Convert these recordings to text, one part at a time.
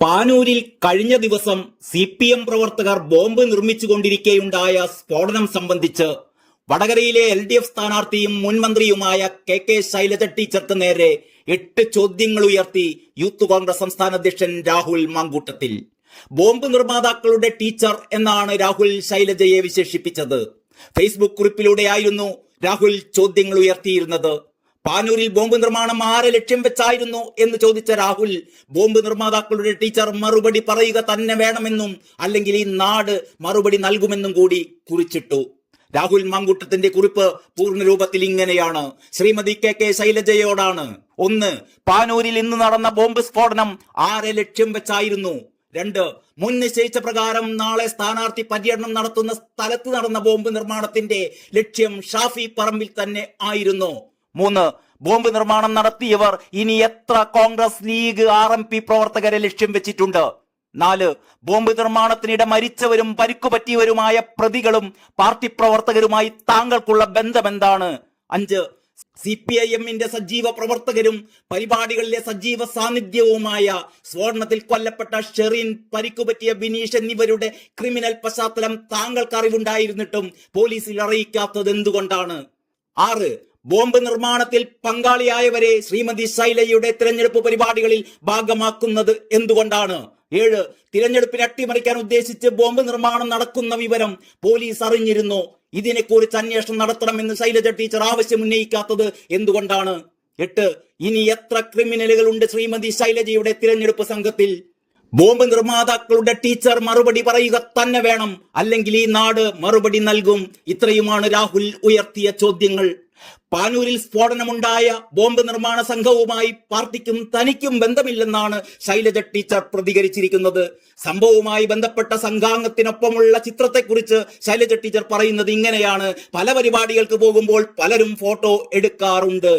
പാനൂരിൽ കഴിഞ്ഞ ദിവസം CPM പ്രവർത്തകർ ബോംബ് നിർമ്മിച്ചുകൊണ്ടിരിക്കെയുണ്ടായ സ്ഫോടനം സംബന്ധിച്ച് വടകരയിലെ LDF സ്ഥാനാർത്ഥിയും മുൻമന്ത്രിയുമായ KK ശൈലജ ടീച്ചർക്ക് നേരെ 8 ചോദ്യങ്ങൾ ഉയർത്തി യൂത്ത് കോൺഗ്രസ് സംസ്ഥാന അധ്യക്ഷൻ രാഹുൽ മാങ്കൂട്ടത്തിൽ. ബോംബ് നിർമ്മാതാക്കളുടെ ടീച്ചർ എന്നാണ് രാഹുൽ ശൈലജയെ വിശേഷിപ്പിച്ചത്. ഫേസ്ബുക്ക് കുറിപ്പിലൂടെയായിരുന്നു രാഹുൽ ചോദ്യങ്ങൾ ഉയർത്തിയിരുന്നത്. പാനൂരിൽ ബോംബ് നിർമ്മാണം ആരെ ലക്ഷ്യം വെച്ചായിരുന്നു എന്ന് ചോദിച്ച രാഹുൽ, ബോംബ് നിർമ്മാതാക്കളുടെ ടീച്ചർ മറുപടി പറയുക തന്നെ വേണമെന്നും അല്ലെങ്കിൽ ഈ നാട് മറുപടി നൽകുമെന്നും കൂടി കുറിച്ചിട്ടു. രാഹുൽ മാങ്കൂട്ടത്തിന്റെ കുറിപ്പ് പൂർണ്ണരൂപത്തിൽ ഇങ്ങനെയാണ്. ശ്രീമതി KK ശൈലജയോടാണ്. 1. പാനൂരിൽ ഇന്ന് നടന്ന ബോംബ് സ്ഫോടനം ആരെ ലക്ഷ്യം വെച്ചായിരുന്നു? 2. മുൻ നിശ്ചയിച്ച പ്രകാരം നാളെ സ്ഥാനാർത്ഥി പര്യടനം നടത്തുന്ന സ്ഥലത്ത് നടന്ന ബോംബ് നിർമ്മാണത്തിന്റെ ലക്ഷ്യം ഷാഫി പറമ്പിൽ തന്നെ ആയിരുന്നു? 3. ബോംബ് നിർമ്മാണം നടത്തിയവർ ഇനി എത്ര കോൺഗ്രസ്, ലീഗ്, RMP പ്രവർത്തകരെ ലക്ഷ്യം വെച്ചിട്ടുണ്ട്? 4. ബോംബ് നിർമ്മാണത്തിനിടെ മരിച്ചവരും പരിക്കുപറ്റിയവരുമായ പ്രതികളും പാർട്ടി പ്രവർത്തകരുമായി താങ്കൾക്കുള്ള ബന്ധമെന്താണ്? 5. CPIM-ന്റെ സജീവ പ്രവർത്തകരും പരിപാടികളിലെ സജീവ സാന്നിധ്യവുമായ സ്ഫോടനത്തിൽ കൊല്ലപ്പെട്ട ഷെറിൻ, പരിക്കുപറ്റിയ ബിനീഷ് എന്നിവരുടെ ക്രിമിനൽ പശ്ചാത്തലം താങ്കൾക്ക് അറിവുണ്ടായിരുന്നിട്ടും പോലീസിൽ അറിയിക്കാത്തത് എന്തുകൊണ്ടാണ്? 6. ബോംബ് നിർമ്മാണത്തിൽ പങ്കാളിയായവരെ ശ്രീമതി ശൈലജയുടെ തിരഞ്ഞെടുപ്പ് പരിപാടികളിൽ ഭാഗമാക്കുന്നത് എന്തുകൊണ്ടാണ്? 7. തിരഞ്ഞെടുപ്പിനെ അട്ടിമറിക്കാൻ ഉദ്ദേശിച്ച് ബോംബ് നിർമ്മാണം നടക്കുന്ന വിവരം പോലീസ് അറിഞ്ഞിരുന്നു. ഇതിനെക്കുറിച്ച് അന്വേഷണം നടത്തണമെന്ന് ശൈലജ ടീച്ചർ ആവശ്യം ഉന്നയിക്കാത്തത് എന്തുകൊണ്ടാണ്? 8. ഇനി എത്ര ക്രിമിനലുകളുണ്ട് ശ്രീമതി ശൈലജയുടെ തിരഞ്ഞെടുപ്പ് സംഘത്തിൽ? ബോംബ് നിർമ്മാതാക്കളുടെ ടീച്ചർ മറുപടി പറയുക തന്നെ വേണം, അല്ലെങ്കിൽ ഈ നാട് മറുപടി നൽകും. ഇത്രയുമാണ് രാഹുൽ ഉയർത്തിയ ചോദ്യങ്ങൾ. പാനൂരിൽ സ്ഫോടനമുണ്ടായ ബോംബ് നിർമ്മാണ സംഘവുമായി പാർട്ടിക്കും തനിക്കും ബന്ധമില്ലെന്നാണ് ശൈലജ ടീച്ചർ പ്രതികരിച്ചിരിക്കുന്നത്. സംഭവവുമായി ബന്ധപ്പെട്ട സംഘാംഗത്തിനൊപ്പമുള്ള ചിത്രത്തെക്കുറിച്ച് ശൈലജ ടീച്ചർ പറയുന്നത് ഇങ്ങനെയാണ്. പല പരിപാടികൾക്ക് പോകുമ്പോൾ പലരും ഫോട്ടോ എടുക്കാറുണ്ട്.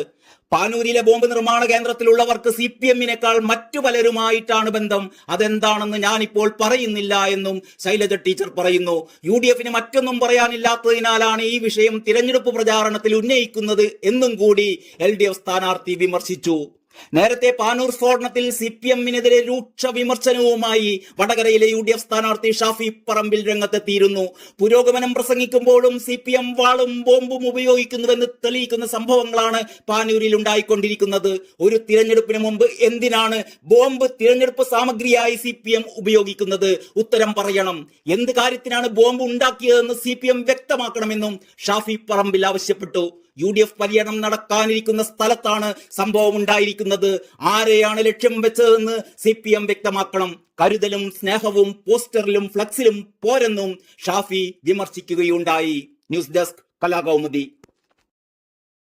പാനൂരിലെ ബോംബ് നിർമ്മാണ കേന്ദ്രത്തിലുള്ളവർക്ക് CPM-നേക്കാൾ മറ്റു പലരുമായിട്ടാണ് ബന്ധം. അതെന്താണെന്ന് ഞാനിപ്പോൾ പറയുന്നില്ല എന്നും ശൈലജ ടീച്ചർ പറയുന്നു. UDF-ന് മറ്റൊന്നും പറയാനില്ലാത്തതിനാലാണ് ഈ വിഷയം തിരഞ്ഞെടുപ്പ് പ്രചാരണത്തിൽ ഉന്നയിക്കുന്നത് എന്നും കൂടി LDF സ്ഥാനാർത്ഥി വിമർശിച്ചു. നേരത്തെ പാനൂർ സ്ഫോടനത്തിൽ CPM-നെതിരെ രൂക്ഷ വിമർശനവുമായി വടകരയിലെ UDF സ്ഥാനാർത്ഥി ഷാഫി പറമ്പിൽ രംഗത്തെത്തിയിരുന്നു. പുരോഗമനം പ്രസംഗിക്കുമ്പോഴും CPM വാളും ബോംബും ഉപയോഗിക്കുന്നുവെന്ന് തെളിയിക്കുന്ന സംഭവങ്ങളാണ് പാനൂരിൽ ഉണ്ടായിക്കൊണ്ടിരിക്കുന്നത്. ഒരു തിരഞ്ഞെടുപ്പിന് മുമ്പ് എന്തിനാണ് ബോംബ് തിരഞ്ഞെടുപ്പ് സാമഗ്രിയായി CPM ഉപയോഗിക്കുന്നത്? ഉത്തരം പറയണം. എന്ത് കാര്യത്തിനാണ് ബോംബ് ഉണ്ടാക്കിയതെന്ന് CPM വ്യക്തമാക്കണമെന്നും ഷാഫി പറമ്പിൽ ആവശ്യപ്പെട്ടു. UDF പര്യടനം നടക്കാനിരിക്കുന്ന സ്ഥലത്താണ് സംഭവം ഉണ്ടായിരിക്കുന്നത്. ആരെയാണ് ലക്ഷ്യം വെച്ചതെന്ന് CPM വ്യക്തമാക്കണം. കരുതലും സ്നേഹവും പോസ്റ്ററിലും ഫ്ലക്സിലും പോരെന്നും ഷാഫി വിമർശിക്കുകയുണ്ടായി. News desk, Kalakaumudi.